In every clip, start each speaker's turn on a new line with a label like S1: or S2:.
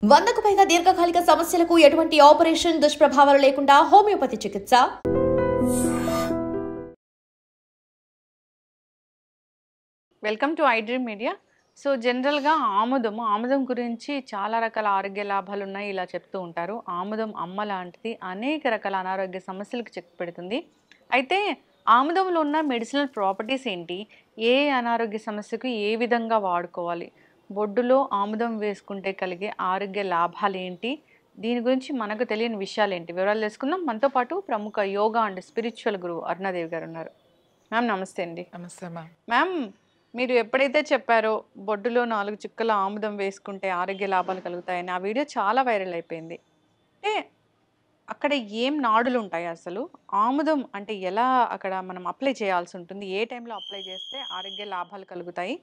S1: 100కు పైగా దీర్ఘకాలిక సమస్యలకు ఎటువంటి ఆపరేషన్ దుష్ప్రభావాలు లేకుండా హోమియోపతి చికిత్స.
S2: Welcome to I dream media. So జనరల్గా ఆముదం గురించి చాలా రకాల ఆరోగ్య లాభాలు ఉన్నాయి ఇలా చెప్తూ ఉంటారు. ఆముదం అమ్మ లాంటిది, అనేక రకాల అనారోగ్య సమస్యలకు చెక్ పెడుతుంది. అయితే ఆముదంలో ఉన్న మెడిసినల్ ప్రాపర్టీస్ ఏంటి, ఏ అనారోగ్య సమస్యకు ఏ విధంగా వాడుకోవాలి, బొడ్డులో ఆముదం వేసుకుంటే కలిగే ఆరోగ్య లాభాలు ఏంటి, దీని గురించి మనకు తెలియని విషయాలు ఏంటి, వివరాలు తెలుసుకుందాం. మనతో పాటు ప్రముఖ యోగా అండ్ స్పిరిచువల్ గురువు అరుణాదేవి గారు ఉన్నారు. మ్యామ్ నమస్తే అండి.
S3: నమస్తే మ్యామ్.
S2: మ్యామ్, మీరు ఎప్పుడైతే చెప్పారో బొడ్డులో 4 చుక్కల ఆముదం వేసుకుంటే ఆరోగ్య లాభాలు కలుగుతాయని, ఆ వీడియో చాలా వైరల్ అయిపోయింది. అంటే అక్కడ ఏం నాడులు ఉంటాయి, అసలు ఆముదం అంటే ఎలా అక్కడ మనం అప్లై చేయాల్సి ఉంటుంది, ఏ టైంలో అప్లై చేస్తే ఆరోగ్య లాభాలు కలుగుతాయి,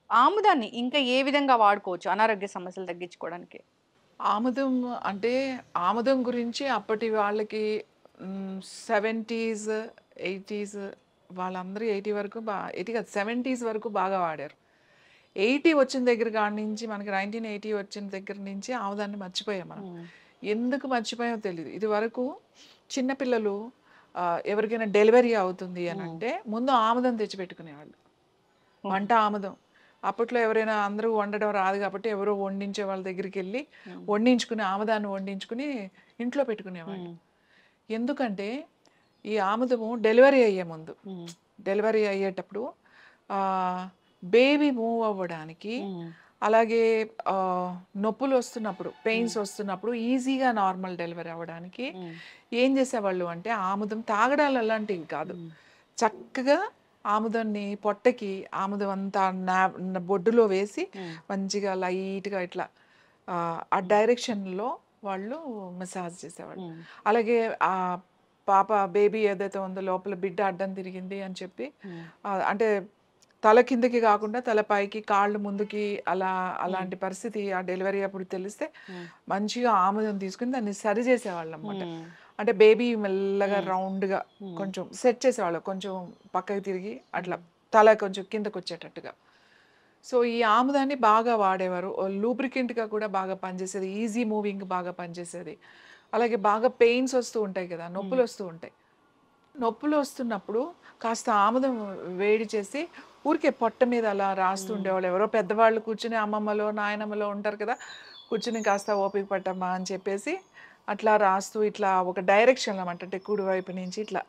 S2: ఆముదాన్ని ఇంకా ఏ విధంగా వాడుకోవచ్చు అనారోగ్య సమస్యలు తగ్గించుకోవడానికి?
S3: ఆముదం అంటే ఆముదం గురించి అప్పటి వాళ్ళకి 70s 80s వాళ్ళందరూ 80 వరకు 80 కాదు 70s వరకు బాగా వాడారు. 80 వచ్చిన దగ్గర కాడి నుంచి మనకి 1980 వచ్చిన దగ్గర నుంచి ఆముదాన్ని మర్చిపోయాం మనం. ఎందుకు మర్చిపోయామో తెలియదు. ఇది వరకు చిన్నపిల్లలు ఎవరికైనా డెలివరీ అవుతుంది అని అంటే ముందు ఆముదం తెచ్చిపెట్టుకునేవాళ్ళు, వంట ఆముదం. అప్పట్లో ఎవరైనా అందరూ వండడం రాదు కాబట్టి ఎవరో వండించే వాళ్ళ దగ్గరికి వెళ్ళి వండించుకుని ఆముదాన్ని వండించుకుని ఇంట్లో పెట్టుకునేవాళ్ళు. ఎందుకంటే ఈ ఆముదము డెలివరీ అయ్యే ముందు, డెలివరీ అయ్యేటప్పుడు బేబీ మూవ్ అవ్వడానికి, అలాగే నొప్పులు వస్తున్నప్పుడు, పెయిన్స్ వస్తున్నప్పుడు ఈజీగా నార్మల్ డెలివరీ అవ్వడానికి ఏం చేసేవాళ్ళు అంటే ఆముదం తాగడాలు అలాంటివి కాదు, చక్కగా ఆముదాన్ని పొట్టకి ఆముదం అంతా బొడ్డులో వేసి మంచిగా లైట్గా ఇట్లా ఆ డైరెక్షన్లో వాళ్ళు మసాజ్ చేసేవాళ్ళు. అలాగే ఆ పాప బేబీ ఏదైతే ఉందో లోపల బిడ్డ అడ్డం తిరిగింది అని చెప్పి, అంటే తల కిందకి కాకుండా తల పైకి కాళ్ళు ముందుకి అలాంటి పరిస్థితి ఆ డెలివరీ అప్పుడు తెలిస్తే మంచిగా ఆముదం తీసుకుని దాన్ని సరి చేసేవాళ్ళు అన్నమాట. అంటే బేబీ మెల్లగా రౌండ్గా కొంచెం సెట్ చేసేవాళ్ళు, కొంచెం పక్కకి తిరిగి అట్లా తల కొంచెం కిందకు వచ్చేటట్టుగా. సో ఈ ఆముదాన్ని బాగా వాడేవారు. లూబ్రికెంట్గా కూడా బాగా పనిచేసేది, ఈజీ మూవింగ్ బాగా పనిచేసేది. అలాగే బాగా పెయిన్స్ వస్తూ ఉంటాయి కదా, నొప్పులు వస్తూ ఉంటాయి. నొప్పులు వస్తున్నప్పుడు కాస్త ఆముదం వేడి చేసి ఊరికే పొట్ట మీద అలా రాస్తూ ఉండేవాళ్ళు. ఎవరో పెద్దవాళ్ళు కూర్చుని అమ్మమ్మలో నాయనమ్మలో ఉంటారు కదా, కూర్చుని కాస్త ఓపిక పట్టమ్మా అని చెప్పేసి అట్లా రాస్తూ ఇట్లా ఒక డైరెక్షన్లో అన్నమాట, అంటే కుడివైపు నుంచి ఇట్లా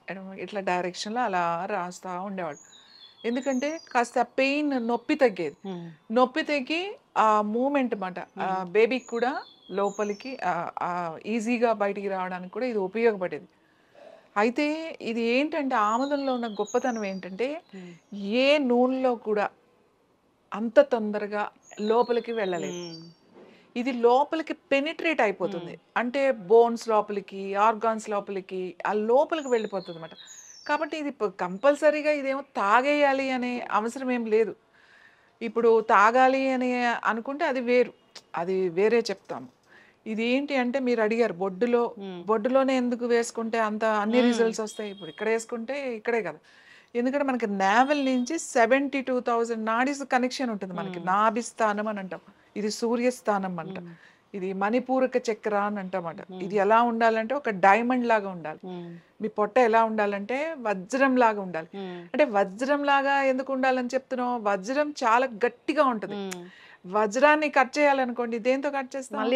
S3: ఇట్లా డైరెక్షన్లో అలా రాస్తూ ఉండేవాళ్ళు. ఎందుకంటే కాస్త పెయిన్ నొప్పి తగ్గేది, నొప్పి తగ్గి ఆ మూమెంట్ అన్నమాట బేబీకి కూడా లోపలికి ఈజీగా బయటికి రావడానికి కూడా ఇది ఉపయోగపడేది. అయితే ఇది ఏంటంటే ఆముదంలో ఉన్న గొప్పతనం ఏంటంటే ఏ నూనెలో కూడా అంత తొందరగా లోపలికి వెళ్ళలేదు. ఇది లోపలికి పెనిట్రేట్ అయిపోతుంది, అంటే బోన్స్ లోపలికి, ఆర్గాన్స్ లోపలికి, ఆ లోపలికి వెళ్ళిపోతుంది అన్నమాట. కాబట్టి ఇది కంపల్సరీగా ఇదేమో తాగేయాలి అనే అవసరం ఏం లేదు. ఇప్పుడు తాగాలి అని అనుకుంటే అది వేరు, అది వేరే చెప్తాము. ఇది ఏంటి అంటే మీరు అడిగారు బొడ్డులోనే ఎందుకు వేసుకుంటే అంత అన్ని రిజల్ట్స్ వస్తాయి, ఇప్పుడు ఇక్కడ వేసుకుంటే ఇక్కడే కదా. ఎందుకంటే మనకి నావెల్ నుంచి 72,000 నాడీస్ కనెక్షన్ ఉంటుంది మనకి. నాభిస్థానం అని అంటాం, ఇది సూర్యస్థానం అంట, ఇది మణిపూరక చక్ర అని అంటామట. ఇది ఎలా ఉండాలంటే ఒక డైమండ్ లాగా ఉండాలి. మీ పొట్ట ఎలా ఉండాలంటే వజ్రం లాగా ఉండాలి. అంటే వజ్రం లాగా ఎందుకు ఉండాలని చెప్తున్నాం, వజ్రం చాలా గట్టిగా ఉంటుంది. వజ్రాన్ని కట్ చేయాలనుకోండి, దేంతో కట్ చేస్తాం,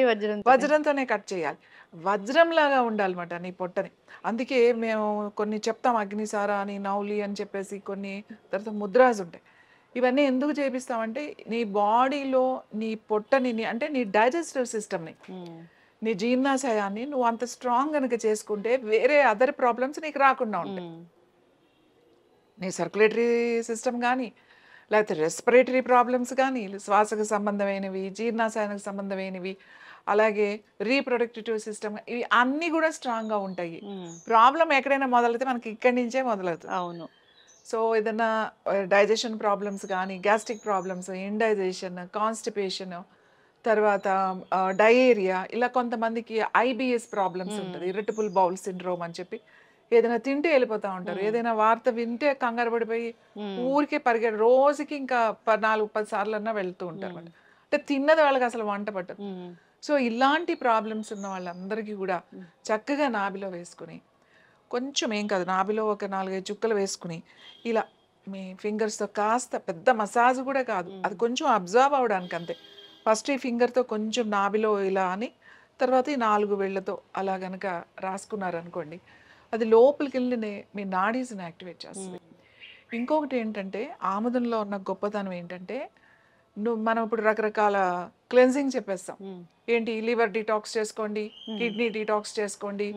S3: వజ్రంతోనే కట్ చేయాలి. వజ్రం లాగా ఉండాలన్నమాట నీ పొట్టని. అందుకే మేము కొన్ని చెప్తాం, అగ్నిసార అని, నౌలి అని చెప్పేసి కొన్ని, తర్వాత ముద్రాస్ ఉంటాయి. ఇవన్నీ ఎందుకు చేపిస్తామంటే నీ బాడీలో నీ పొట్టని, అంటే నీ డైజెస్టివ్ సిస్టమ్ని, నీ జీర్ణాశయాన్ని నువ్వు అంత స్ట్రాంగ్ కనుక చేసుకుంటే వేరే అదర్ ప్రాబ్లమ్స్ నీకు రాకుండా ఉంటాయి. నీ సర్క్యులేటరీ సిస్టమ్ కానీ, లేకపోతే రెస్పిరేటరీ ప్రాబ్లమ్స్ కానీ, శ్వాసకు సంబంధమైనవి, జీర్ణాశయానికి సంబంధమైనవి, అలాగే రీప్రొడక్టివ్ సిస్టమ్, ఇవి అన్నీ కూడా స్ట్రాంగ్గా ఉంటాయి. ప్రాబ్లం ఎక్కడైనా మొదలైతే మనకి ఇక్కడి నుంచే మొదలవుతుంది.
S2: అవును.
S3: సో ఏదైనా డైజెషన్ ప్రాబ్లమ్స్ కానీ, గ్యాస్ట్రిక్ ప్రాబ్లమ్స్, ఇండైజెషన్, కాన్స్టిపేషన్, తర్వాత డయేరియా, ఇలా కొంతమందికి ఐబిఎస్ ప్రాబ్లమ్స్ ఉంటుంది, ఇరిటబుల్ బౌల్ సిండ్రోమ్ అని చెప్పి, ఏదైనా తింటే వెళ్ళిపోతూ ఉంటారు, ఏదైనా వార్త వింటే కంగారు పడిపోయి ఊరికే పరిగెడు, రోజుకి ఇంకా 4-10 సార్లు అన్నా వెళ్తూ ఉంటారు. అంటే తిన్నది వాళ్ళకి అసలు వంట పట్టదు. సో ఇలాంటి ప్రాబ్లమ్స్ ఉన్న వాళ్ళందరికీ కూడా చక్కగా నాభిలో వేసుకుని, కొంచెం ఏం కాదు, నాభిలో ఒక 4-5 చుక్కలు వేసుకుని ఇలా మీ ఫింగర్స్తో కాస్త, పెద్ద మసాజ్ కూడా కాదు, అది కొంచెం అబ్జర్వ్ అవ్వడానికి అంతే. ఫస్ట్ ఈ ఫింగర్తో కొంచెం నాభిలో ఇలా అని, తర్వాత ఈ 4 వేళ్ళతో అలా గనక రాసుకున్నారనుకోండి, అది లోపలికి వెళ్ళి మీ నాడీస్ని యాక్టివేట్ చేస్తుంది. ఇంకొకటి ఏంటంటే ఆముదంలో ఉన్న గొప్పతనం ఏంటంటే, మనం ఇప్పుడు రకరకాల క్లెన్జింగ్ చెప్పేస్తాం. ఏంటి, లివర్ డిటాక్స్ చేసుకోండి, కిడ్నీ డిటాక్స్ చేసుకోండి,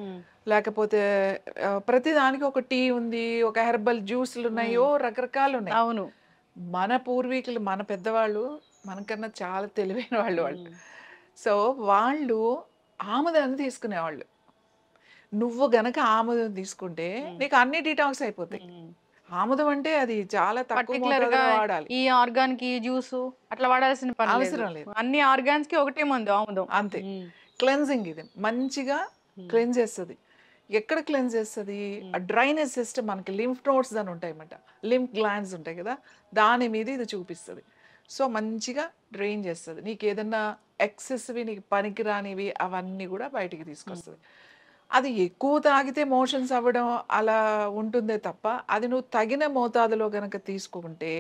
S3: లేకపోతే ప్రతి దానికి ఒక టీ ఉంది, ఒక హెర్బల్ జ్యూస్లు ఉన్నాయో, రకరకాలు ఉన్నాయి.
S2: అవును.
S3: మన పూర్వీకులు, మన పెద్దవాళ్ళు మనకన్నా చాలా తెలివైన వాళ్ళు. సో వాళ్ళు ఆముదాన్ని తీసుకునేవాళ్ళు. నువ్వు గనక ఆముదం తీసుకుంటే నీకు అన్ని డిటాక్స్ అయిపోతాయి. ఆముదం అంటే అది చాలా తక్కువ
S2: పర్టికులర్ గా
S3: మోతాదులో వాడాలి,
S2: ఈ ఆర్గాన్ కి జ్యూస్ అట్లా వాడాల్సిన పని
S3: అవసరం లేదు.
S2: అన్ని ఆర్గాన్స్ కి ఒకటే మందు ఆముదం.
S3: అంతే. క్లెన్జింగ్ ఇది మంచిగా క్లెన్స్ చేస్తుంది. ఎక్కడ క్లెన్స్ చేస్తుంది? ఆ డ్రైనేజ్ సిస్టమ్, మనకి లింఫ్ నోడ్స్ అని ఉంటాయి అన్నమాట, లింఫ్ గ్లాండ్స్ ఉంటాయి కదా, దాని మీద ఇది చూపిస్తుంది. సో మంచిగా డ్రైన్ చేస్తుంది. నీకు ఏదన్నా ఎక్సెస్వి, నీకు పనికిరానివి అవన్నీ కూడా బయటికి తీసుకొస్తుంది. అది ఎక్కువ తాగితే మోషన్స్ అవ్వడం అలా ఉంటుందే తప్ప, అది నువ్వు తగిన మోతాదులో గనక తీసుకుంటే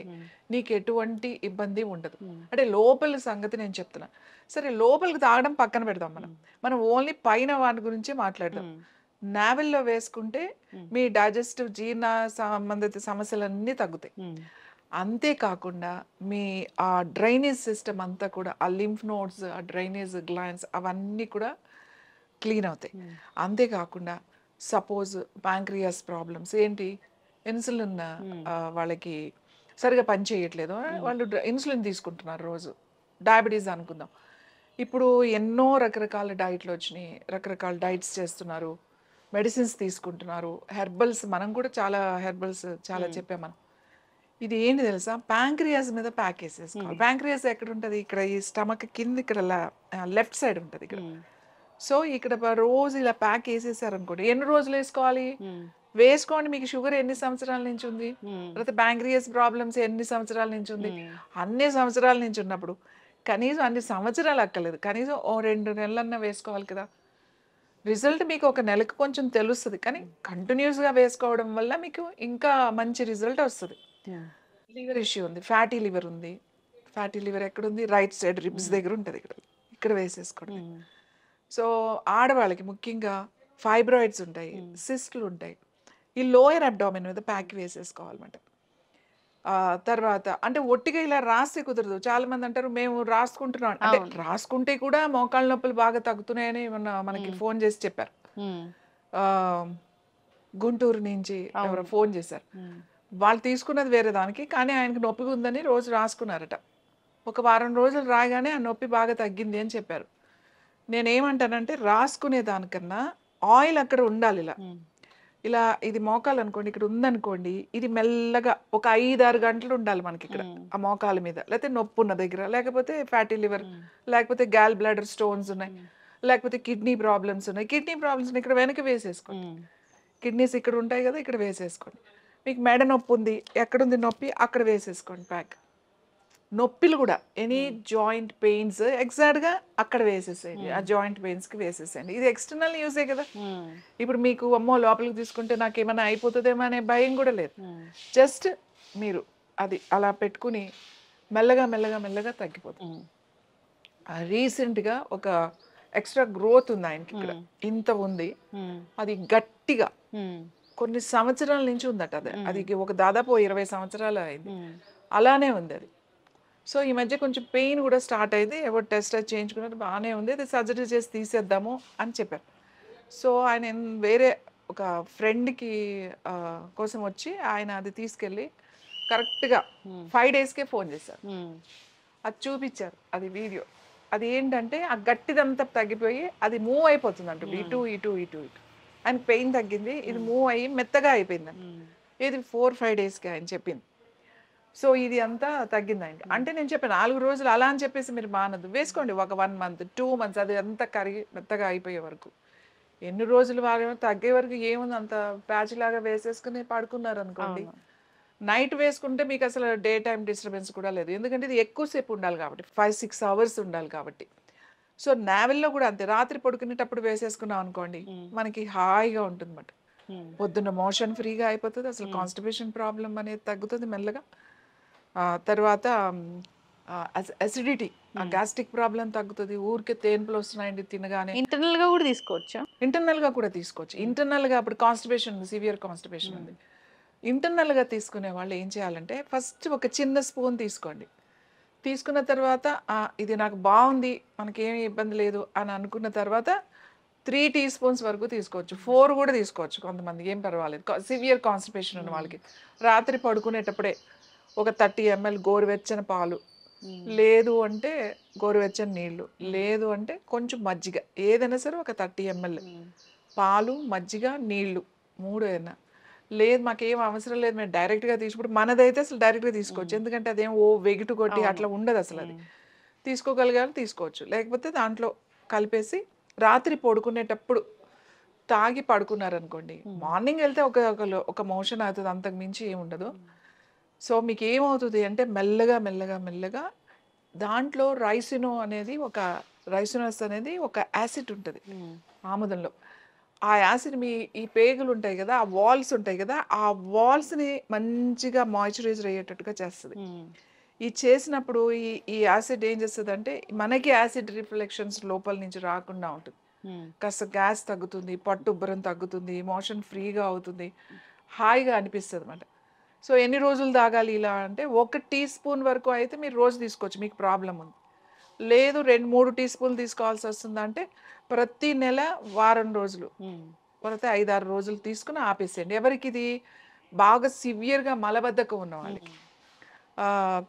S3: నీకు ఎటువంటి ఇబ్బంది ఉండదు. అంటే లోపల సంగతి నేను చెప్తున్నా. సరే, లోపలికి తాగడం పక్కన పెడదాం, మనం ఓన్లీ పైన వాటి గురించి మాట్లాడదాం. నావెల్లో వేసుకుంటే మీ డైజెస్టివ్, జీర్ణ సంబంధిత సమస్యలన్నీ తగ్గుతాయి. అంతేకాకుండా మీ ఆ డ్రైనేజ్ సిస్టమ్ అంతా కూడా, ఆ లింఫ్ నోడ్స్, ఆ డ్రైనేజ్ గ్లాండ్స్ అవన్నీ కూడా క్లీన్ అవుతాయి. అంతేకాకుండా సపోజ్ ప్యాంక్రియాస్ ప్రాబ్లమ్స్, ఏంటి, ఇన్సులిన్ వాళ్ళకి సరిగా పని చేయట్లేదు, వాళ్ళు ఇన్సులిన్ తీసుకుంటున్నారు రోజు, డయాబెటీస్ అనుకుందాం. ఇప్పుడు ఎన్నో రకరకాల డైట్లు వచ్చినాయి, రకరకాల డైట్స్ చేస్తున్నారు, మెడిసిన్స్ తీసుకుంటున్నారు, హెర్బల్స్, మనం కూడా చాలా హెర్బల్స్ చాలా చెప్పాం మనం. ఇది ఏంటి తెలుసా, ప్యాంక్రియాస్ మీద ప్యాక్ వేసేసుకోవాలి. ప్యాంక్రియాస్ ఎక్కడ ఉంటుంది? ఇక్కడ ఈ స్టమక్ కింద, ఇక్కడ లెఫ్ట్ సైడ్ ఉంటుంది ఇక్కడ. సో ఇక్కడ రోజు ఇలా ప్యాక్ వేసేసారనుకోండి, ఎన్ని రోజులు వేసుకోవాలి? వేసుకోండి. మీకు షుగర్ ఎన్ని సంవత్సరాల నుంచి ఉంది, తర్వాత ప్యాంక్రియాస్ ప్రాబ్లమ్స్ ఎన్ని సంవత్సరాల నుంచి ఉంది, అన్ని సంవత్సరాల నుంచి ఉన్నప్పుడు కనీసం అన్ని సంవత్సరాలు అక్కర్లేదు, కనీసం 2 నెలలన్నా వేసుకోవాలి కదా. రిజల్ట్ మీకు ఒక నెలకు కొంచెం తెలుస్తుంది, కానీ కంటిన్యూస్గా వేసుకోవడం వల్ల మీకు ఇంకా మంచి రిజల్ట్ వస్తుంది. లివర్ ఇష్యూ ఉంది, ఫ్యాటీ లివర్ ఉంది. ఫ్యాటీ లివర్ ఎక్కడుంది? రైట్ సైడ్ రిబ్స్ దగ్గర ఉంటుంది, ఇక్కడ వేసేసుకోండి. సో ఆడవాళ్ళకి ముఖ్యంగా ఫైబ్రాయిడ్స్ ఉంటాయి, సిస్ట్లు ఉంటాయి, ఈ లోయర్ అబ్డామిన్ మీద ప్యాక్ వేసేసుకోవాలన్నమాట. తర్వాత అంటే ఒట్టిగా ఇలా రాస్తే కుదరదు. చాలా మంది అంటారు మేము రాసుకుంటున్నాం, అంటే రాసుకుంటే కూడా మోకాళ్ళ నొప్పులు బాగా తగ్గుతున్నాయని మనకి ఫోన్ చేసి చెప్పారు. గుంటూరు నుంచి ఎవరో ఫోన్ చేశారు. వాళ్ళు తీసుకున్నది వేరే దానికి, కానీ ఆయనకి నొప్పి ఉందని రోజు రాసుకున్నారట. ఒక వారం రోజులు రాగానే ఆ నొప్పి బాగా తగ్గింది అని చెప్పారు. నేనేమంటానంటే, రాసుకునే దానికన్నా ఆయిల్ అక్కడ ఉండాలి. ఇలా ఇలా ఇది మోకాలు అనుకోండి, ఇక్కడ ఉందనుకోండి, ఇది మెల్లగా ఒక 5-6 గంటలు ఉండాలి మనకి ఇక్కడ ఆ మోకాల మీద, లేకపోతే నొప్పి ఉన్న దగ్గర, లేకపోతే ఫ్యాటీ లివర్, లేకపోతే గ్యాల్ బ్లాడర్ స్టోన్స్ ఉన్నాయి, లేకపోతే కిడ్నీ ప్రాబ్లమ్స్ ఉన్నాయి. కిడ్నీ ప్రాబ్లమ్స్ ఇక్కడ వెనక వేసేసుకోండి, కిడ్నీస్ ఇక్కడ ఉంటాయి కదా, ఇక్కడ వేసేసుకోండి. మీకు మెడ నొప్పి ఉంది, ఎక్కడుంది నొప్పి, అక్కడ వేసేసుకోండి ప్యాక్. నొప్పిలు కూడా, ఎనీ జాయింట్ పెయిన్స్ ఎగ్జాక్ట్గా అక్కడ వేసేసేయండి, ఆ జాయింట్ పెయిన్స్కి వేసేసేయండి. ఇది ఎక్స్టర్నల్ యూజే కదా. ఇప్పుడు మీకు అమ్మో లోపలికి తీసుకుంటే నాకు ఏమైనా అయిపోతుందేమో అనే భయం కూడా లేదు. జస్ట్ మీరు అది అలా పెట్టుకుని మెల్లగా మెల్లగా మెల్లగా తగ్గిపోతుంది. రీసెంట్గా ఒక ఎక్స్ట్రా గ్రోత్ ఉంది ఆయనకి, ఇక్కడ ఇంత ఉంది, అది గట్టిగా కొన్ని సంవత్సరాల నుంచి ఉందట. అది ఒక దాదాపు 20 సంవత్సరాలు అయింది, అలానే ఉంది అది. సో ఈ మధ్య కొంచెం పెయిన్ కూడా స్టార్ట్ అయింది, ఎవరు టెస్ట్ చేయించుకున్నట్టు బాగానే ఉంది, అది సర్జరీ చేసి తీసేద్దాము అని చెప్పారు. సో ఆయన వేరే ఒక ఫ్రెండ్కి కోసం వచ్చి ఆయన అది తీసుకెళ్ళి కరెక్ట్గా 5 డేస్కే ఫోన్ చేశారు, అది చూపించారు, అది వీడియో. అది ఏంటంటే ఆ గట్టిదంతా తగ్గిపోయి అది మూవ్ అయిపోతుంది అంట, ఇటు ఇటు ఇటు ఇటు. ఆయన పెయిన్ తగ్గింది, ఇది మూవ్ అయ్యి మెత్తగా అయిపోయిందంట. ఇది 4-5 డేస్కి ఆయన చెప్పింది. సో ఇది అంతా తగ్గింది ఆయనకి. అంటే నేను చెప్పాను 4 రోజులు అలా అని చెప్పేసి మీరు మానద్దు, వేసుకోండి ఒక 1 month 2 months, అది అంతా కరిగి మెత్తగా అయిపోయే వరకు. ఎన్ని రోజులు వాళ్ళు తగ్గే వరకు ఏముంది, అంత ప్యాచ్ లాగా వేసేసుకుని పడుకున్నారు అనుకోండి, నైట్ వేసుకుంటే మీకు అసలు డే టైం డిస్టర్బెన్స్ కూడా లేదు, ఎందుకంటే ఇది ఎక్కువసేపు ఉండాలి కాబట్టి, 5-6 hours ఉండాలి కాబట్టి. సో నావెల్లో కూడా అంతే, రాత్రి పడుకునేటప్పుడు వేసేసుకున్నాం అనుకోండి మనకి హాయిగా ఉంటుంది అన్నమాట. పొద్దున్న మోషన్ ఫ్రీగా అయిపోతుంది, అసలు కాన్స్టిపేషన్ ప్రాబ్లం అనేది తగ్గుతుంది మెల్లగా. తర్వాత అసిడిటీ, ఆ గ్యాస్ట్రిక్ ప్రాబ్లం తగ్గుతుంది. ఊరికే తేన్పులు వస్తున్నాయండి తినగానే.
S2: ఇంటర్నల్ గా కూడా తీసుకోవచ్చా?
S3: ఇంటర్నల్గా కూడా తీసుకోవచ్చు. ఇంటర్నల్గా అప్పుడు కాన్స్టిపేషన్, సివియర్ కాన్స్టిపేషన్ ఉంది. ఇంటర్నల్గా తీసుకునే వాళ్ళు ఏం చేయాలంటే ఫస్ట్ ఒక చిన్న స్పూన్ తీసుకోండి. తీసుకున్న తర్వాత ఇది నాకు బాగుంది, మనకేమీ ఇబ్బంది లేదు అని అనుకున్న తర్వాత 3 టీ స్పూన్స్ వరకు తీసుకోవచ్చు, 4 కూడా తీసుకోవచ్చు కొంతమంది, ఏం పర్వాలేదు. సివియర్ కాన్స్టిపేషన్ ఉన్న వాళ్ళకి రాత్రి పడుకునేటప్పుడే ఒక 30 ml గోరువెచ్చని పాలు, లేదు అంటే గోరువెచ్చని నీళ్లు, లేదు అంటే కొంచెం మజ్జిగ, ఏదైనా సరే ఒక 30 ml పాలు, మజ్జిగ, నీళ్లు 3 అయినా. లేదు మాకేం అవసరం లేదు, మేము డైరెక్ట్గా తీసుకుంటే మనదైతే అసలు డైరెక్ట్గా తీసుకోవచ్చు, ఎందుకంటే అదేం వెగిటు కొట్టి అట్లా ఉండదు అసలు. అది తీసుకోగలిగారు తీసుకోవచ్చు, లేకపోతే దాంట్లో కలిపేసి రాత్రి పడుకునేటప్పుడు తాగి పడుకున్నారనుకోండి, మార్నింగ్ వెళ్తే ఒక మోషన్ అవుతుంది, అంతకు మించి ఏముండదు. సో మీకు ఏమవుతుంది అంటే మెల్లగా మెల్లగా మెల్లగా దాంట్లో రైసినస్ అనేది ఒక యాసిడ్ ఉంటుంది ఆముదంలో. ఆ యాసిడ్ ఈ పేగులు ఉంటాయి కదా, ఆ వాల్స్ ఉంటాయి కదా, ఆ వాల్స్ని మంచిగా మాయిశ్చరైజర్ అయ్యేటట్టుగా చేస్తుంది. ఈ చేసినప్పుడు ఈ యాసిడ్ ఏం చేస్తుంది అంటే మనకి యాసిడ్ రిఫ్లెక్షన్స్ లోపల నుంచి రాకుండా ఉంటుంది. కాస్త గ్యాస్ తగ్గుతుంది, పట్టు ఉబ్బరం తగ్గుతుంది, మోషన్ ఫ్రీగా అవుతుంది, హాయిగా అనిపిస్తుంది అన్నమాట. సో ఎన్ని రోజులు తాగాలి ఇలా అంటే 1 టీ స్పూన్ వరకు అయితే మీరు రోజు తీసుకోవచ్చు, మీకు ప్రాబ్లం ఉంది. లేదు 2-3 టీ స్పూన్లు తీసుకోవాల్సి వస్తుందా అంటే ప్రతి నెల వారం రోజులు, లేకపోతే 5-6 రోజులు తీసుకుని ఆపేసేయండి. ఎవరికి ఇది బాగా సివియర్గా మలబద్ధకం ఉన్న వాళ్ళకి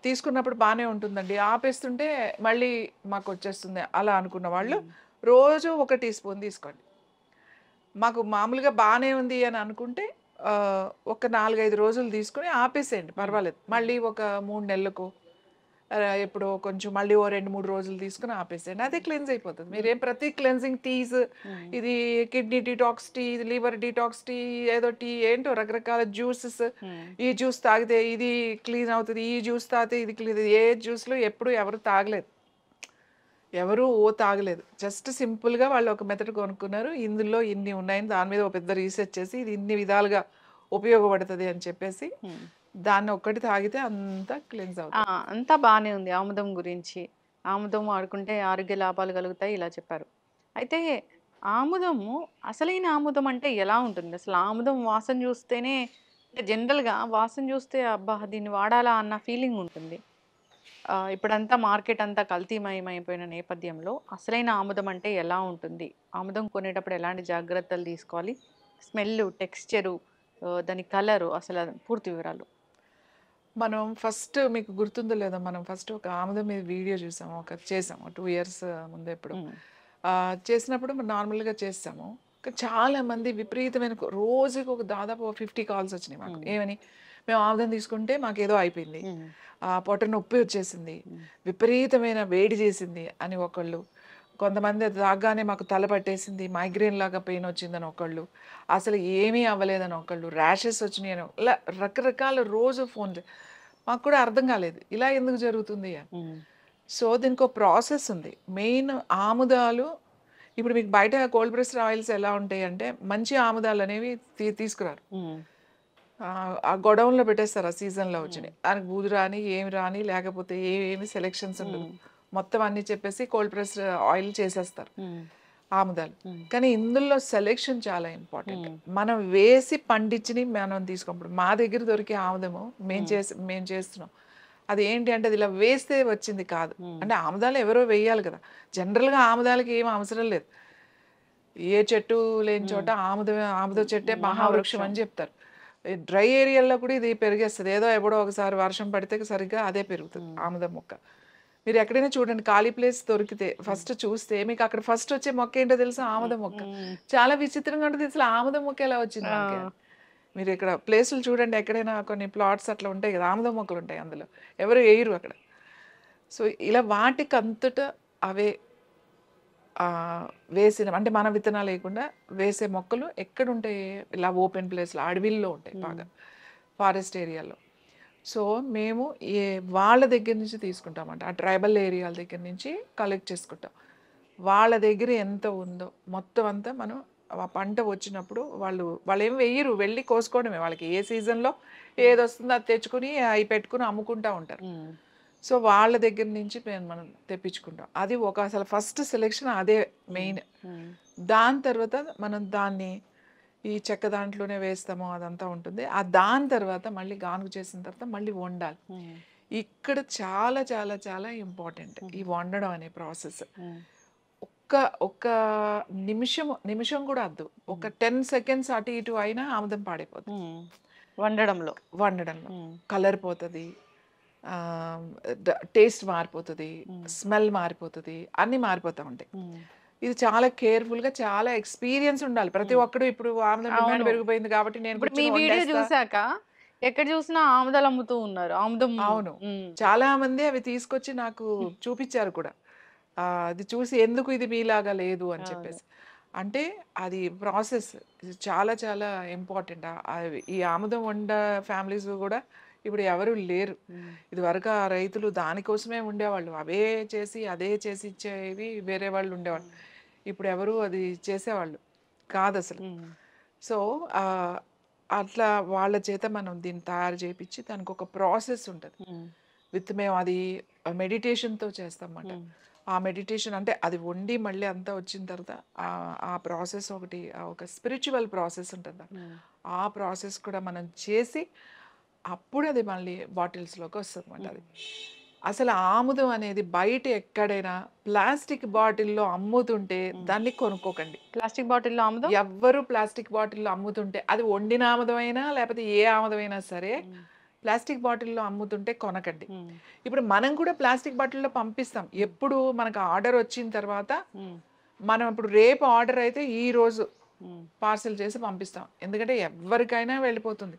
S3: తీసుకున్నప్పుడు బాగానే ఉంటుందండి, ఆపేస్తుంటే మళ్ళీ మాకు వచ్చేస్తుంది అలా అనుకున్న వాళ్ళు రోజు 1 టీ స్పూన్ తీసుకోండి. మాకు మామూలుగా బాగానే ఉంది అని అనుకుంటే ఒక 4-5 రోజులు తీసుకుని ఆపేసేయండి, పర్వాలేదు. మళ్ళీ ఒక 3 నెలలకు ఎప్పుడో కొంచెం మళ్ళీ 2-3 రోజులు తీసుకుని ఆపేసేయండి, అదే క్లెన్స్ అయిపోతుంది. మీరేం ప్రతి క్లెన్సింగ్ టీస్, ఇది కిడ్నీ డిటాక్స్ టీ, ఇది లివర్ డిటాక్స్ టీ, ఏదో టీ ఏంటో రకరకాల జ్యూసెస్, ఈ జ్యూస్ తాగితే ఇది క్లీన్ అవుతుంది, ఈ జ్యూస్ తాగితే ఇది క్లీన్, ఏ జ్యూస్లో ఎప్పుడు ఎవరు తాగలేదు, తాగలేదు. జస్ట్ సింపుల్గా వాళ్ళు ఒక మెథడ్ కొనుక్కున్నారు, ఇందులో ఇన్ని ఉన్నాయని దాని మీద ఒక పెద్ద రీసెర్చ్ చేసి ఇది ఇన్ని విధాలుగా ఉపయోగపడుతుంది అని చెప్పేసి దాన్ని ఒక్కటి తాగితే అంతా క్లెన్స్ అవుతుంది.
S2: అంతా బాగానే ఉంది ఆముదం గురించి. ఆముదం వాడుకుంటే ఆరోగ్య లాభాలు కలుగుతాయి ఇలా చెప్పారు. అయితే ఆముదము, అసలైన ఆముదం అంటే ఎలా ఉంటుంది? అసలు ఆముదం వాసన చూస్తేనే, జనరల్గా వాసన చూస్తే అబ్బా దీన్ని వాడాలా అన్న ఫీలింగ్ ఉంటుంది. ఇప్పుడంతా మార్కెట్ అంతా కల్తీమయమైపోయిన నేపథ్యంలో అసలైన ఆముదం అంటే ఎలా ఉంటుంది? ఆముదం కొనేటప్పుడు ఎలాంటి జాగ్రత్తలు తీసుకోవాలి? స్మెల్, టెక్స్చరు, దాని కలరు, అసలు పూర్తి వివరాలు.
S3: మనం ఫస్ట్ మీకు గుర్తుందో లేదో, మనం ఫస్ట్ ఒక ఆముదం మీద వీడియో చేసాము, చేసాము 2 years ముందు ఎప్పుడు చేసినప్పుడు నార్మల్గా చేస్తాము. చాలా మంది విపరీతమైన రోజుకి దాదాపు 50 కాల్స్ వచ్చినాయి మాకు. ఏమని, మేము ఆముదం తీసుకుంటే మాకు ఏదో అయిపోయింది, పొట్ట నొప్పి వచ్చేసింది, విపరీతమైన వేడి చేసింది అని ఒకళ్ళు, కొంతమంది అది తాగానే మాకు తల పట్టేసింది, మైగ్రేన్ లాగా పెయిన్ వచ్చిందని ఒకళ్ళు, అసలు ఏమీ అవ్వలేదని ఒకళ్ళు, ర్యాషెస్ వచ్చినాయి అని, ఇలా రకరకాల రోజు ఫోన్లు. మాకు కూడా అర్థం కాలేదు ఇలా ఎందుకు జరుగుతుంది అని. సో దీనికి ఒక ప్రాసెస్ ఉంది. మెయిన్ ఆముదాలు, ఇప్పుడు మీకు బయట కోల్డ్ ప్రెస్డ్ ఆయిల్స్ ఎలా ఉంటాయి అంటే మంచి ఆముదాలు అనేవి తీసుకురారు, ఆ గొడౌన్లో పెట్టేస్తారు, ఆ సీజన్లో వచ్చినాయి, దానికి బూజు రాని ఏమి రాని లేకపోతే ఏమి సెలెక్షన్స్ ఉండదు, మొత్తం అన్ని చెప్పేసి కోల్డ్ ప్రెస్డ్ ఆయిల్ చేసేస్తారు ఆముదాలు. కానీ ఇందులో సెలెక్షన్ చాలా ఇంపార్టెంట్. మనం వేసి పండించి మనం తీసుకోప్పుడు మా దగ్గర దొరికే ఆముదము మేము చేస్తున్నాం, అది ఏంటి అంటే అది ఇలా వేస్తే వచ్చింది కాదు. అంటే ఆముదాలు ఎవరో వేయాలి కదా, జనరల్గా ఆముదాలకి ఏం అవసరం లేదు, ఏ చెట్టు లేని చోట ఆముద చెట్టే మహావృక్షం అని చెప్తారు. డ్రై ఏరియాలో కూడా ఇది పెరిగేస్తుంది, ఎప్పుడో ఒకసారి వర్షం పడితే సరిగ్గా అదే పెరుగుతుంది ఆముదం మొక్క. మీరు ఎక్కడైనా చూడండి, ఖాళీ ప్లేస్ దొరికితే ఫస్ట్ చూస్తే మీకు అక్కడ ఫస్ట్ వచ్చే మొక్క ఏంటో తెలుసా? ఆముదం మొక్క. చాలా విచిత్రంగా ఉంటుంది, అసలు ఆముదం మొక్క ఎలా వచ్చింది మనకి. మీరు ఇక్కడ ప్లేసులు చూడండి, ఎక్కడైనా కొన్ని ప్లాట్స్ అట్లా ఉంటాయి కదా, ఆముదం మొక్కలు ఉంటాయి, అందులో ఎవరు వేయరు అక్కడ. సో ఇలా వాటికి అంతటా అవే వేసిన, అంటే మన విత్తనాలు లేకుండా వేసే మొక్కలు ఎక్కడ ఉంటాయి? ఇలా ఓపెన్ ప్లేస్లో, అడవిల్లో ఉంటాయి బాగా, ఫారెస్ట్ ఏరియాలో. సో మేము వాళ్ళ దగ్గర నుంచి తీసుకుంటామంట, ఆ ట్రైబల్ ఏరియాల దగ్గర నుంచి కలెక్ట్ చేసుకుంటాం. వాళ్ళ దగ్గర ఎంత ఉందో మొత్తం అంతా మనం ఆ పంట వచ్చినప్పుడు వాళ్ళు ఏం వెయ్యరు, వెళ్ళి కోసుకోవడమే. వాళ్ళకి ఏ సీజన్లో ఏది వస్తుందో అది తెచ్చుకుని అవి పెట్టుకుని అమ్ముకుంటా ఉంటారు. సో వాళ్ళ దగ్గర నుంచి మనం తెప్పించుకుంటాం. అది ఒక అసలు ఫస్ట్ సెలెక్షన్ అదే మెయిన్. దాని తర్వాత మనం దాన్ని ఈ చెక్క దాంట్లోనే వేస్తాము, అదంతా ఉంటుంది. దాని తర్వాత మళ్ళీ గానుగ చేసిన తర్వాత మళ్ళీ వండాలి. ఇక్కడ చాలా చాలా చాలా ఇంపార్టెంట్ ఈ వండడం అనే ప్రాసెస్. ఒక్క ఒక్క నిమిషం కూడా వద్దు, ఒక 10 సెకండ్స్ అటు ఇటు అయినా ఆముదం పాడైపోతుంది.
S2: వండడంలో
S3: కలర్ పోతుంది, టేస్ట్ మారిపోతుంది, స్మెల్ మారిపోతుంది, అన్నీ మారిపోతూ ఉంటాయి. ఇది చాలా కేర్ఫుల్గా, చాలా ఎక్స్పీరియన్స్ ఉండాలి ప్రతి ఒక్కడు. ఇప్పుడు ఆముదం డిమాండ్ పెరిగిపోయింది కాబట్టి నేను
S2: ఇప్పుడు మీ వీడియో చూసాక ఎక్కడ చూసినా ఆముదాలు అమ్ముతూ ఉన్నారు. ఆముదం.
S3: అవును, చాలా మంది అవి తీసుకొచ్చి నాకు చూపించారు కూడా. అది చూసి ఎందుకు ఇది మీలాగా లేదు అని చెప్పేసి. అంటే అది ప్రాసెస్ చాలా చాలా ఇంపార్టెంట్. ఈ ఆముదం వండ ఫ్యామిలీస్ కూడా ఇప్పుడు ఎవరు లేరు. ఇది వరకు ఆ రైతులు దానికోసమే ఉండేవాళ్ళు, అవే చేసి అదే చేసి ఇచ్చేవి వేరే వాళ్ళు ఉండేవాళ్ళు. ఇప్పుడు ఎవరు అది చేసేవాళ్ళు కాదు అసలు. సో అట్లా వాళ్ళ చేత మనం దీన్ని తయారు చేయించి దానికి ఒక ప్రాసెస్ ఉంటుంది. మేము అది మెడిటేషన్తో చేస్తాం అన్నమాట. ఆ మెడిటేషన్ అంటే అది వండి మళ్ళీ అంతా వచ్చిన తర్వాత ఆ ప్రాసెస్ ఒకటి, ఒక స్పిరిచువల్ ప్రాసెస్ ఉంటుంది. ఆ ప్రాసెస్ కూడా మనం చేసి అప్పుడు అది మళ్ళీ బాటిల్స్లోకి వస్తుంది అన్నమాట. అది అసలు ఆముదం అనేది బయట ఎక్కడైనా ప్లాస్టిక్ బాటిల్లో అమ్ముతుంటే దాన్ని కొనుక్కోకండి.
S2: ప్లాస్టిక్ బాటిల్లో ఆముదం
S3: ఎవ్వరు ప్లాస్టిక్ బాటిల్లో అమ్ముతుంటే, అది వండిన ఆముదమైనా లేకపోతే ఏ ఆముదమైనా సరే ప్లాస్టిక్ బాటిల్లో అమ్ముతుంటే కొనకండి. ఇప్పుడు మనం కూడా ప్లాస్టిక్ బాటిల్లో పంపిస్తాం. ఎప్పుడు మనకు ఆర్డర్ వచ్చిన తర్వాత, మనం ఇప్పుడు రేపు ఆర్డర్ అయితే ఈ రోజు పార్సెల్ చేసి పంపిస్తాం. ఎందుకంటే ఎవరికైనా వెళ్ళిపోతుంది.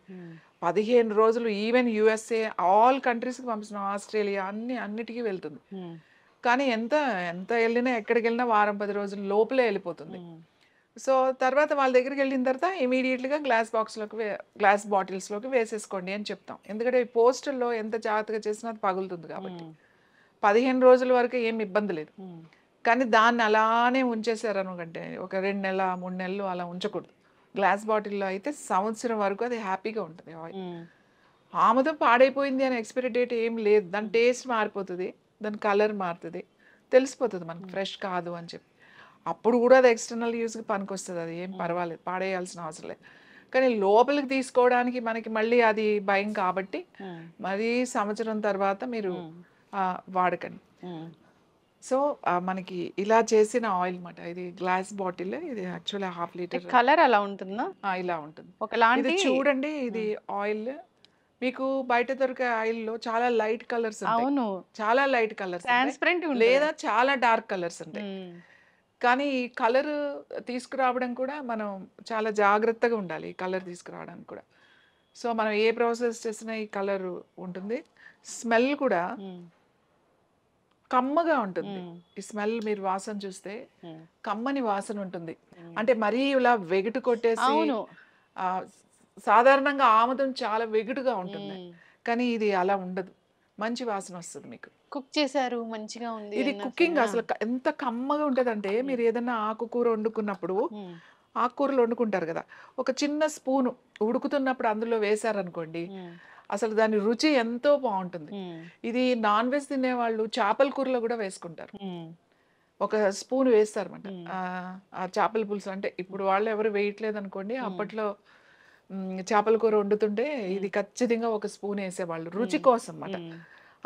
S3: 15 రోజులు, ఈవెన్ యుఎస్ఏ ఆల్ కంట్రీస్కి పంపిస్తున్నాం, ఆస్ట్రేలియా అన్నిటికీ వెళ్తుంది. కానీ ఎంత వెళ్ళినా ఎక్కడికి వెళ్ళినా వారం 10 రోజుల లోపలే వెళ్ళిపోతుంది. సో తర్వాత వాళ్ళ దగ్గరికి వెళ్ళిన తర్వాత ఇమీడియట్గా గ్లాస్ బాటిల్స్లోకి వేసేసుకోండి అని చెప్తాం. ఎందుకంటే పోస్టల్లో ఎంత జాగ్రత్తగా చేసినా అది పగులుతుంది కాబట్టి 15 రోజుల వరకు ఏం ఇబ్బంది లేదు. కానీ దాన్ని అలానే ఉంచేసారనుకంటే ఒక 2 నెలలు 3 నెలలు అలా ఉంచకూడదు. గ్లాస్ బాటిల్లో అయితే సంవత్సరం వరకు అది హ్యాపీగా ఉంటుంది. ఆముదం పాడైపోయింది అని ఎక్స్పైరీ డేట్ ఏం లేదు. దాని టేస్ట్ మారిపోతుంది, దాని కలర్ మారుతుంది, తెలిసిపోతుంది మనకు ఫ్రెష్ కాదు అని చెప్పి. అప్పుడు కూడా అది ఎక్స్టర్నల్ యూస్కి పనికొస్తుంది, అది ఏం పర్వాలేదు, పాడేయాల్సిన అవసరం లేదు. కానీ లోపలికి తీసుకోవడానికి మనకి మళ్ళీ అది భయం కాబట్టి మరి సంవత్సరం తర్వాత మీరు వాడకండి. సో మనకి ఇలా చేసిన ఆయిల్ మాట, ఇది గ్లాస్ బాటిల్, ఇది యాక్చువల్లీ 1/2 లీటర్.
S2: కలర్ అలా ఉంటుందా?
S3: ఇలా ఉంటుంది.
S2: ఒకలాంటి
S3: ఇది చూడండి, ఇది ఆయిల్ మీకు బయట దొరికే ఆయిల్లో చాలా లైట్ కలర్స్ ఉంటాయి.
S2: అవును,
S3: చాలా లైట్ కలర్స్
S2: ట్రాన్స్పరెంట్
S3: లేదా చాలా డార్క్ కలర్స్ ఉంటాయి. కానీ ఈ కలర్ తీసుకురావడం కూడా మనం చాలా జాగ్రత్తగా ఉండాలి. ఈ కలర్ తీసుకురావడానికి కూడా. సో మనం ఏ ప్రాసెస్ చేసినా ఈ కలర్ ఉంటుంది. స్మెల్ కూడా కమ్మగా ఉంటుంది. ఈ స్మెల్ మీరు వాసన చూస్తే కమ్మని వాసన ఉంటుంది. అంటే మరీ ఇలా వెగటు కొట్టేసి, సాధారణంగా ఆముదం చాలా వెగుటుగా ఉంటుంది, కానీ ఇది అలా ఉండదు, మంచి వాసన వస్తుంది మీకు.
S2: కుక్ చేశారు, మంచిగా ఉంది.
S3: ఇది కుకింగ్ అసలు ఎంత కమ్మగా ఉంటుంది అంటే, మీరు ఏదైనా ఆకుకూర వండుకున్నప్పుడు, ఆకుకూరలు వండుకుంటారు కదా, ఒక చిన్న స్పూను ఉడుకుతున్నప్పుడు అందులో వేశారనుకోండి, అసలు దాని రుచి ఎంతో బాగుంటుంది. ఇది నాన్ వెజ్ తినేవాళ్ళు చేపల కూరలో కూడా వేసుకుంటారు. ఒక స్పూన్ వేస్తారన్నమాట ఆ చేపల పులుసు. అంటే ఇప్పుడు వాళ్ళు ఎవరు వేయట్లేదు అనుకోండి, అప్పట్లో చేపల కూర వండుతుంటే ఇది ఖచ్చితంగా ఒక స్పూన్ వేసేవాళ్ళు రుచి కోసం అన్నమాట.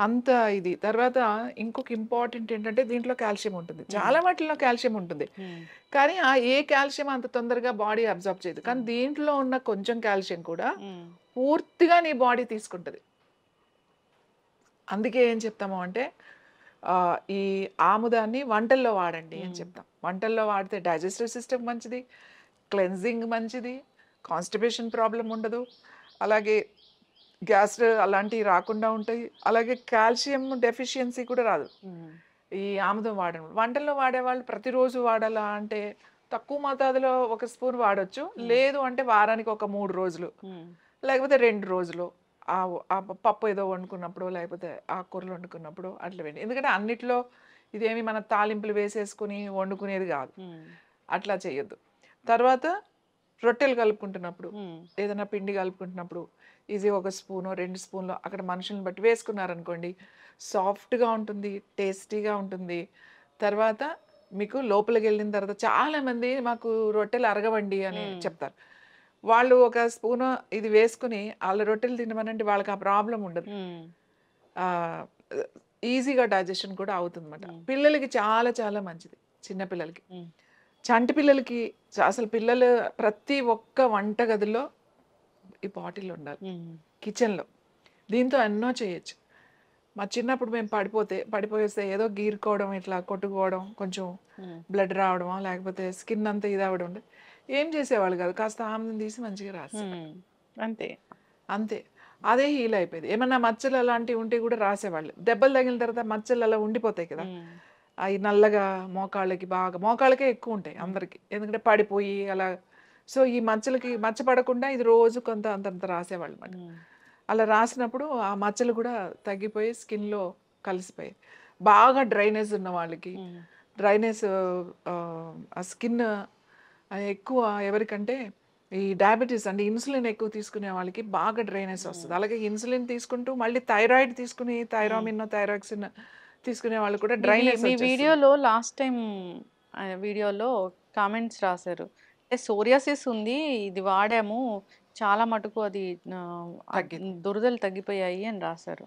S3: అంత ఇది. తర్వాత ఇంకొక ఇంపార్టెంట్ ఏంటంటే, దీంట్లో కాల్షియం ఉంటుంది. చాలా వాటిలో కాల్షియం ఉంటుంది, కానీ ఏ కాల్షియం అంత తొందరగా బాడీ అబ్జర్వ్ చేయదు. కానీ దీంట్లో ఉన్న కొంచెం కాల్షియం కూడా పూర్తిగా నీ బాడీ తీసుకుంటుంది. అందుకే ఏం చెప్తాము అంటే, ఈ ఆముదాన్ని వంటల్లో వాడండి అని చెప్తాం. వంటల్లో వాడితే డైజెస్టివ్ సిస్టమ్ మంచిది, క్లెన్జింగ్ మంచిది, కాన్స్టిపేషన్ ప్రాబ్లం ఉండదు, అలాగే గ్యాస్ అలాంటివి రాకుండా ఉంటాయి, అలాగే కాల్షియం డెఫిషియన్సీ కూడా రాదు ఈ ఆముదం వాడడం. వంటల్లో వాడేవాళ్ళు ప్రతిరోజు వాడాలా అంటే తక్కువ మోతాదులో ఒక స్పూన్ వాడచ్చు. లేదు అంటే వారానికి ఒక 3 రోజులు లేకపోతే 2 రోజులు ఆ పప్పు ఏదో వండుకున్నప్పుడు లేకపోతే ఆకుకూరలు వండుకున్నప్పుడు అట్లా వేయండి. ఎందుకంటే అన్నిట్లో ఇదేమి మన తాలింపులు వేసేసుకుని వండుకునేది కాదు. అట్లా చేయొద్దు. తర్వాత రొట్టెలు కలుపుకుంటున్నప్పుడు ఏదైనా పిండి కలుపుకుంటున్నప్పుడు ఇది 1 స్పూనో 2 స్పూన్లో అక్కడ మనుషులను బట్టి వేసుకున్నారనుకోండి, సాఫ్ట్గా ఉంటుంది, టేస్టీగా ఉంటుంది. తర్వాత మీకు లోపలికి వెళ్ళిన తర్వాత చాలామంది మాకు రొట్టెలు అరగవండి అని చెప్తారు. వాళ్ళు 1 స్పూను ఇది వేసుకుని వాళ్ళ రొట్టెలు తినమనంటే వాళ్ళకి ఆ ప్రాబ్లం ఉండదు. ఈజీగా డైజెషన్ కూడా అవుతుంది అనమాట. పిల్లలకి చాలా చాలా మంచిది, చిన్న పిల్లలకి. చంటి పిల్లలకి అసలు పిల్లలు ప్రతి ఒక్క వంట గదిలో ఈ బాటిల్ ఉండాలి, కిచెన్లో. దీంతో ఎన్నో చేయొచ్చు. మా చిన్నప్పుడు మేము పడిపోయేస్తే ఏదో గీరుకోవడం, ఇట్లా కొట్టుకోవడం, కొంచెం బ్లడ్ రావడమో లేకపోతే స్కిన్ అంతా ఇది అవ్వడం ఉండే ఏం చేసేవాళ్ళు కాదు. కాస్త ఆమ్లం తీసి మంచిగా రాసేవాళ్ళు,
S2: అంతే
S3: అంతే. అదే హీల్ అయిపోయేది. ఏమన్నా మచ్చలు అలాంటివి ఉంటే కూడా రాసేవాళ్ళు. దెబ్బలు తగిలిన తర్వాత మచ్చలు అలా ఉండిపోతాయి కదా, అవి నల్లగా మోకాళ్ళకే ఎక్కువ ఉంటాయి అందరికి, ఎందుకంటే పడిపోయి అలా. సో ఈ మచ్చ పడకుండా ఇది రోజు కొంత అంతంత రాసేవాళ్ళు అన్నమాట. అలా రాసినప్పుడు ఆ మచ్చలు కూడా తగ్గిపోయి స్కిన్లో కలిసిపోయాయి. బాగా డ్రైనేజ్ ఉన్న వాళ్ళకి డ్రైనేజ్ ఆ స్కిన్ ఎక్కువ ఎవరికంటే ఈ డయాబెటీస్ అంటే ఇన్సులిన్ ఎక్కువ తీసుకునే వాళ్ళకి బాగా డ్రైనేజ్ వస్తుంది. అలాగే ఇన్సులిన్ తీసుకుంటూ మళ్ళీ థైరాయిడ్ తీసుకుని థైరామిన్ థైరాక్సిన్ తీసుకునే వాళ్ళు కూడా డ్రైనేజ్.
S2: మీ వీడియోలో లాస్ట్ టైం వీడియోలో కామెంట్స్ రాశారు, అంటే సోరియాసిస్ ఉంది, ఇది వాడాము, చాలా మటుకు అది దురదలు తగ్గిపోయాయి అని రాశారు.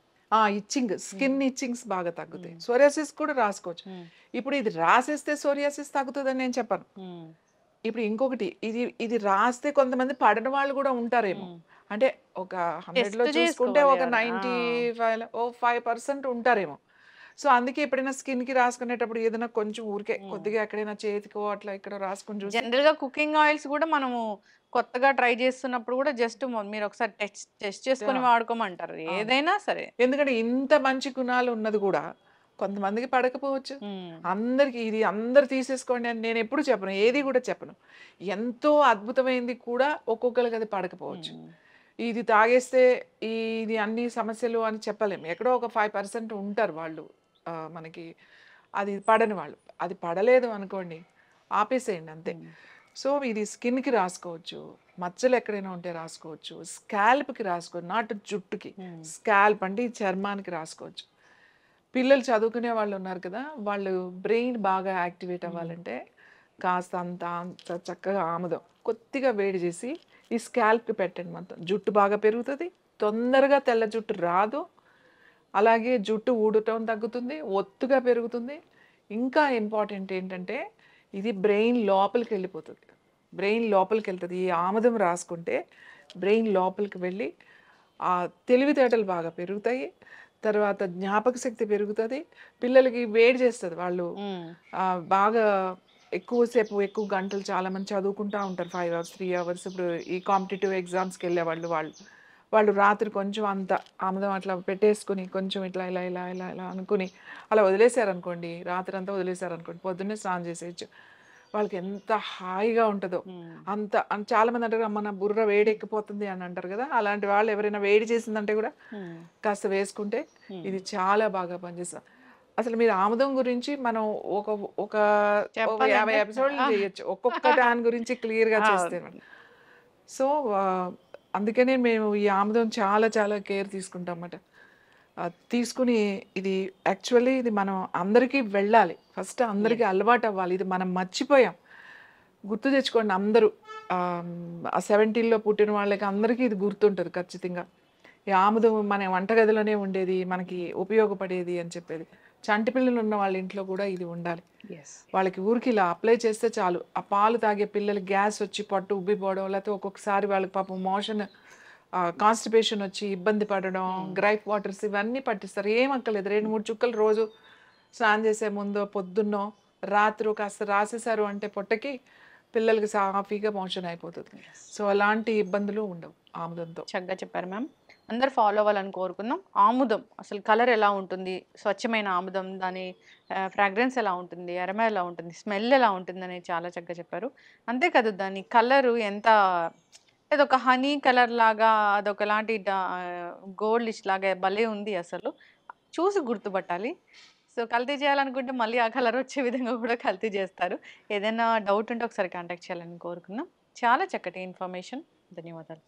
S3: ఇచ్చింగ్, స్కిన్ ఇచ్చింగ్స్ బాగా తగ్గుతాయి. సోరియాసిస్ కూడా రాసుకోవచ్చు. ఇప్పుడు ఇది రాసేస్తే సోరియాసిస్ తగ్గుతుందని నేను చెప్పను. ఇప్పుడు ఇంకొకటి, ఇది రాస్తే కొంతమంది పడని వాళ్ళు కూడా ఉంటారేమో. అంటే ఒక 100లో చూసుకుంటే ఒక 95% ఉంటారేమో. సో అందుకే ఎప్పుడైనా స్కిన్ కి రాసుకునేటప్పుడు ఏదైనా కొంచెం ఊరికే కొద్దిగా ఎక్కడైనా చేతికో అట్లా ఇక్కడ రాసుకుని చూసి.
S2: జనరల్ గా కుకింగ్ ఆయిల్స్ కూడా మనము కొత్తగా ట్రై చేస్తున్నప్పుడు కూడా జస్ట్ మీరు ఒకసారి టెస్ట్ చేసుకొని వాడుకోమంటారు ఏదైనా సరే.
S3: ఎందుకంటే ఇంత మంచి గుణాలు ఉన్నది కూడా కొంతమందికి పడకపోవచ్చు. అందరికి ఇది అందరు తీసేసుకోండి అని నేను ఎప్పుడు చెప్పను, ఏది కూడా చెప్పను. ఎంతో అద్భుతమైంది కూడా ఒక్కొక్కరికి అది పడకపోవచ్చు. ఇది తాగేస్తే ఇది అన్ని సమస్యలు అని చెప్పలేము. ఎక్కడో ఒక 5% ఉంటారు వాళ్ళు మనకి అది పడని వాళ్ళు. అది పడలేదు అనుకోండి, ఆపేసేయండి అంతే. సో ఇది స్కిన్కి రాసుకోవచ్చు, మచ్చలు ఎక్కడైనా ఉంటే రాసుకోవచ్చు, స్కాల్ప్కి రాసుకోవచ్చు, నాట్ జుట్టుకి, స్కాల్ప్ అంటే ఈ చర్మానికి రాసుకోవచ్చు. పిల్లలు చదువుకునే వాళ్ళు ఉన్నారు కదా, వాళ్ళు బ్రెయిన్ బాగా యాక్టివేట్ అవ్వాలంటే కాస్త అంత చక్కగా ఆముదం కొద్దిగా వేడి చేసి ఈ స్కాల్ప్కి పెట్టండి. మొత్తం జుట్టు బాగా పెరుగుతుంది, తొందరగా తెల్ల జుట్టు రాదు, అలాగే జుట్టు ఊడటం తగ్గుతుంది, ఒత్తుగా పెరుగుతుంది. ఇంకా ఇంపార్టెంట్ ఏంటంటే ఇది బ్రెయిన్ లోపలికి వెళ్ళిపోతుంది. బ్రెయిన్ లోపలికి వెళ్తుంది. ఈ ఆముదం రాసుకుంటే బ్రెయిన్ లోపలికి వెళ్ళి ఆ తెలివితేటలు బాగా పెరుగుతాయి. తర్వాత జ్ఞాపక శక్తి పెరుగుతుంది. పిల్లలకి వేడి చేస్తుంది. వాళ్ళు బాగా ఎక్కువ గంటలు చాలామంది చదువుకుంటూ ఉంటారు, 5 hours 3 hours. ఇప్పుడు ఈ కాంపిటేటివ్ ఎగ్జామ్స్కి వెళ్ళే వాళ్ళు రాత్రి కొంచెం అంత ఆముదం అట్లా పెట్టేసుకుని కొంచెం ఇట్లా ఇలా ఇలా ఇలా ఇలా అనుకుని అలా వదిలేశారనుకోండి, రాత్రి అంతా వదిలేశారనుకోండి, పొద్దున్నే స్నానం చేసేయచ్చు. వాళ్ళకి ఎంత హాయిగా ఉంటుందో అంత. చాలామంది అంటారు మన బుర్ర వేడి ఎక్కిపోతుంది అని అంటారు కదా, అలాంటి వాళ్ళు ఎవరైనా వేడి చేసిందంటే కూడా కాస్త వేసుకుంటే ఇది చాలా బాగా పనిచేస్తుంది. అసలు మీరు ఆముదం గురించి మనం ఒక 50 ఎపిసోడ్లు చేయొచ్చు, ఒక్కొక్క దాని గురించి క్లియర్గా చేస్తే. సో అందుకనే మేము ఈ ఆముదం చాలా చాలా కేర్ తీసుకుంటాం అన్నమాట. తీసుకుని ఇది యాక్చువల్లీ ఇది మనం అందరికీ వెళ్ళాలి, ఫస్ట్ అందరికీ అలవాటు అవ్వాలి. ఇది మనం మర్చిపోయాం, గుర్తు తెచ్చుకోండి అందరూ. ఆ 70లో పుట్టిన వాళ్ళకి అందరికీ ఇది గుర్తుంటుంది ఖచ్చితంగా. ఈ ఆముదం మన వంటగదిలోనే ఉండేది, మనకి ఉపయోగపడేది అని చెప్పేది. చంటి పిల్లలు ఉన్న వాళ్ళ ఇంట్లో కూడా ఇది ఉండాలి. వాళ్ళకి ఊరికి ఇలా అప్లై చేస్తే చాలు. ఆ పాలు తాగే పిల్లలకి గ్యాస్ వచ్చి పట్టు ఉబ్బిపోవడం, లేకపోతే ఒక్కొక్కసారి వాళ్ళకి పాపం మోషన్ కాన్స్టిపేషన్ వచ్చి ఇబ్బంది పడడం, గ్రైప్ వాటర్స్ ఇవన్నీ పట్టిస్తారు. ఏం అక్కర్లేదు, 2-3 చుక్కలు రోజు స్నానం చేసే ముందో పొద్దున్నో రాత్రి కాస్త రాసేసారు అంటే పొట్టకి పిల్లలకి సాఫీగా మోషన్ అయిపోతుంది. సో అలాంటి ఇబ్బందులు ఉండవు ఆముదంతో.
S2: చక్కగా చెప్పారు మ్యామ్. అందరు ఫాలో అవ్వాలని కోరుకుందాం. ఆముదం అసలు కలర్ ఎలా ఉంటుంది, స్వచ్ఛమైన ఆముదం, దాని ఫ్రాగ్రెన్స్ ఎలా ఉంటుంది, అరమ ఎలా ఉంటుంది, స్మెల్ ఎలా ఉంటుంది అనేది చాలా చక్కగా చెప్పారు. అంతేకాదు దాని కలరు ఎంత, అదొక హనీ కలర్ లాగా, అదొకలాంటి గోల్డిష్ లాగా భలే ఉంది. అసలు చూసి గుర్తుపట్టాలి. సో కల్తీ చేయాలనుకుంటే మళ్ళీ ఆ కలర్ వచ్చే విధంగా కూడా కల్తీ చేస్తారు. ఏదైనా డౌట్ ఉంటే ఒకసారి కాంటాక్ట్ చేయాలని కోరుకుందాం. చాలా చక్కటి ఇన్ఫర్మేషన్. ధన్యవాదాలు.